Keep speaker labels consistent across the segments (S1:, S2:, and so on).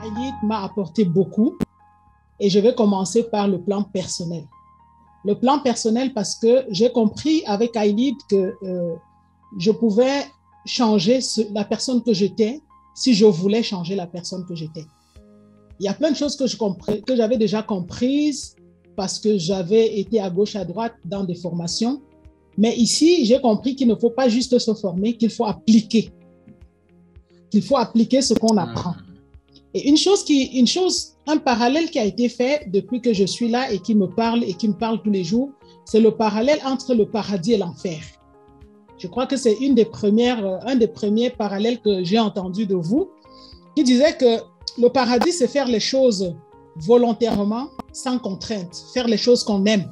S1: Aïlid m'a apporté beaucoup et je vais commencer par le plan personnel. Le plan personnel parce que j'ai compris avec Aïlid que je pouvais changer la personne que j'étais si je voulais changer la personne que j'étais. Il y a plein de choses que j'avais déjà comprises parce que j'avais été à gauche, à droite dans des formations. Mais ici, j'ai compris qu'il ne faut pas juste se former, qu'il faut appliquer. Qu'il faut appliquer ce qu'on apprend. Et un parallèle qui a été fait depuis que je suis là et qui me parle tous les jours, c'est le parallèle entre le paradis et l'enfer. Je crois que c'est un des premiers parallèles que j'ai entendu de vous, qui disait que le paradis, c'est faire les choses volontairement, sans contrainte, faire les choses qu'on aime,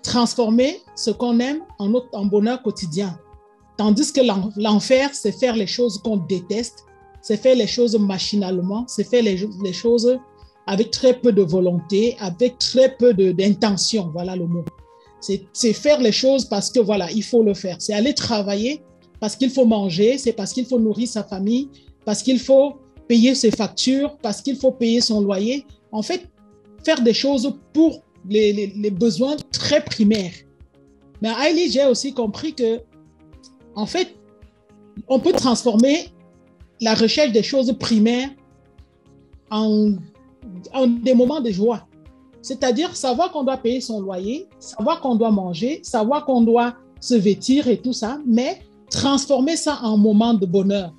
S1: transformer ce qu'on aime en bonheur quotidien. Tandis que l'enfer, c'est faire les choses qu'on déteste, c'est faire les choses machinalement, c'est faire les choses avec très peu de volonté, avec très peu d'intention, voilà le mot. C'est faire les choses parce que voilà, il faut le faire. C'est aller travailler parce qu'il faut manger, c'est parce qu'il faut nourrir sa famille, parce qu'il faut payer ses factures, parce qu'il faut payer son loyer. En fait, faire des choses pour les besoins très primaires. Mais à Aïlid, j'ai aussi compris que, en fait, on peut transformer la recherche des choses primaires en des moments de joie. C'est-à-dire savoir qu'on doit payer son loyer, savoir qu'on doit manger, savoir qu'on doit se vêtir et tout ça, mais transformer ça en moment de bonheur.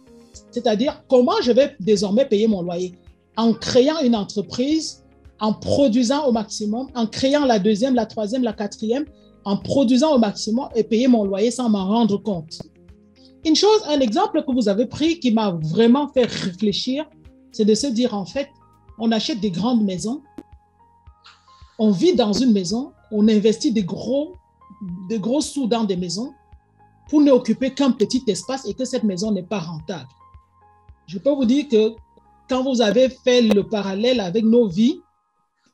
S1: C'est-à-dire comment je vais désormais payer mon loyer? En créant une entreprise, en produisant au maximum, en créant la deuxième, la troisième, la quatrième, en produisant au maximum et payer mon loyer sans m'en rendre compte. Un exemple que vous avez pris qui m'a vraiment fait réfléchir, c'est de se dire en fait, on achète des grandes maisons, on vit dans une maison, on investit des gros sous dans des maisons pour n'occuper qu'un petit espace et que cette maison n'est pas rentable. Je peux vous dire que quand vous avez fait le parallèle avec nos vies,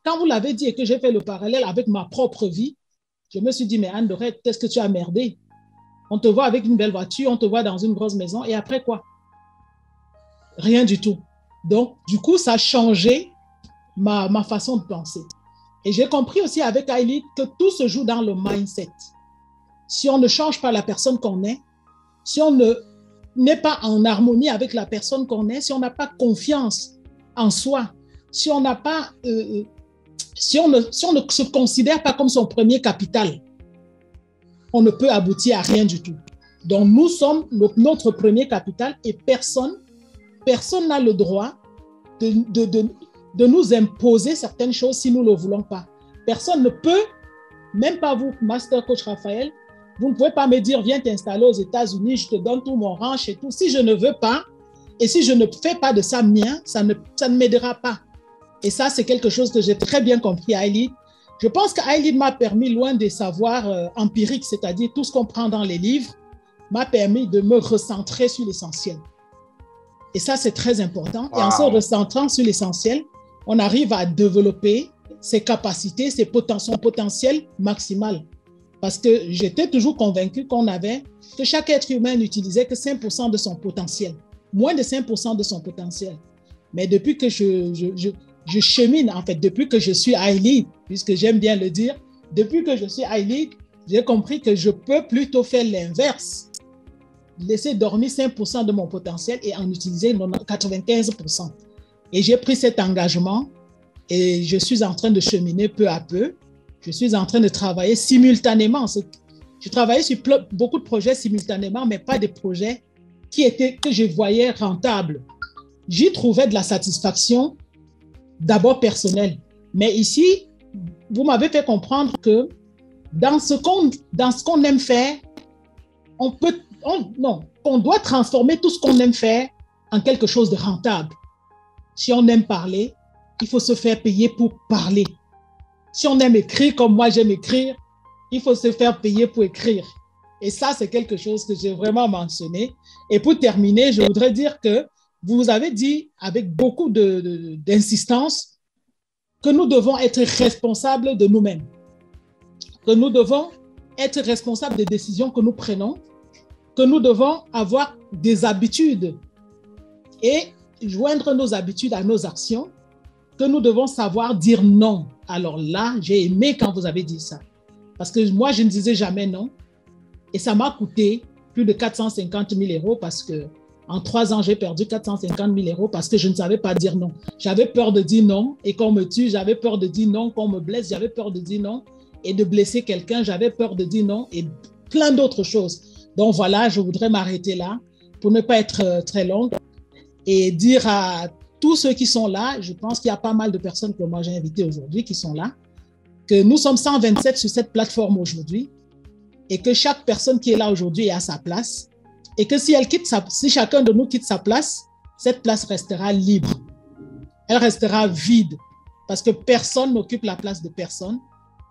S1: quand vous l'avez dit et que j'ai fait le parallèle avec ma propre vie, je me suis dit, mais Anne-Dorette, qu'est-ce que tu as merdé? On te voit avec une belle voiture, on te voit dans une grosse maison, et après quoi? Rien du tout. Donc, du coup, ça a changé ma façon de penser. Et j'ai compris aussi avec Aïlid que tout se joue dans le mindset. Si on ne change pas la personne qu'on est, si on n'est pas en harmonie avec la personne qu'on est, si on n'a pas confiance en soi, si on ne se considère pas comme son premier capital, on ne peut aboutir à rien du tout. Donc, nous sommes notre premier capital et personne n'a le droit de nous imposer certaines choses si nous ne le voulons pas. Personne ne peut, même pas vous, Master Coach Raphaël, vous ne pouvez pas me dire, viens t'installer aux États-Unis, je te donne tout mon ranch et tout. Si je ne veux pas, et si je ne fais pas de ça mien, ça ne m'aidera pas. Et ça, c'est quelque chose que j'ai très bien compris à Aïlid. Je pense qu'Aïlid m'a permis, loin des savoirs empiriques, c'est-à-dire tout ce qu'on prend dans les livres, m'a permis de me recentrer sur l'essentiel. Et ça, c'est très important. Wow. Et en se recentrant sur l'essentiel, on arrive à développer ses capacités, son potentiel maximal. Parce que j'étais toujours convaincu que chaque être humain n'utilisait que 5% de son potentiel, moins de 5% de son potentiel. Mais depuis que je chemine, en fait, depuis que je suis Aïlid, puisque j'aime bien le dire, depuis que je suis Aïlid, j'ai compris que je peux plutôt faire l'inverse, laisser dormir 5% de mon potentiel et en utiliser 95%. Et j'ai pris cet engagement et je suis en train de cheminer peu à peu. Je suis en train de travailler simultanément. Je travaillais sur beaucoup de projets simultanément, mais pas des projets que je voyais rentables. J'y trouvais de la satisfaction, d'abord personnelle. Mais ici, vous m'avez fait comprendre que dans ce qu'on aime faire, on doit transformer tout ce qu'on aime faire en quelque chose de rentable. Si on aime parler, il faut se faire payer pour parler. Si on aime écrire comme moi j'aime écrire, il faut se faire payer pour écrire. Et ça, c'est quelque chose que j'ai vraiment mentionné. Et pour terminer, je voudrais dire que vous avez dit avec beaucoup d'insistance que nous devons être responsables de nous-mêmes, que nous devons être responsables des décisions que nous prenons, que nous devons avoir des habitudes et joindre nos habitudes à nos actions, que nous devons savoir dire non. Alors là, j'ai aimé quand vous avez dit ça. Parce que moi, je ne disais jamais non. Et ça m'a coûté plus de 450 000 euros parce que en 3 ans, j'ai perdu 450 000 euros parce que je ne savais pas dire non. J'avais peur de dire non et qu'on me tue. J'avais peur de dire non, qu'on me blesse. J'avais peur de dire non et de blesser quelqu'un. J'avais peur de dire non et plein d'autres choses. Donc voilà, je voudrais m'arrêter là pour ne pas être très longue et dire à tous ceux qui sont là, je pense qu'il y a pas mal de personnes que moi j'ai invitées aujourd'hui qui sont là, que nous sommes 127 sur cette plateforme aujourd'hui et que chaque personne qui est là aujourd'hui est à sa place et que si chacun de nous quitte sa place, cette place restera libre. Elle restera vide parce que personne n'occupe la place de personne.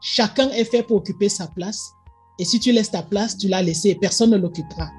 S1: Chacun est fait pour occuper sa place et si tu laisses ta place, tu l'as laissée et personne ne l'occupera.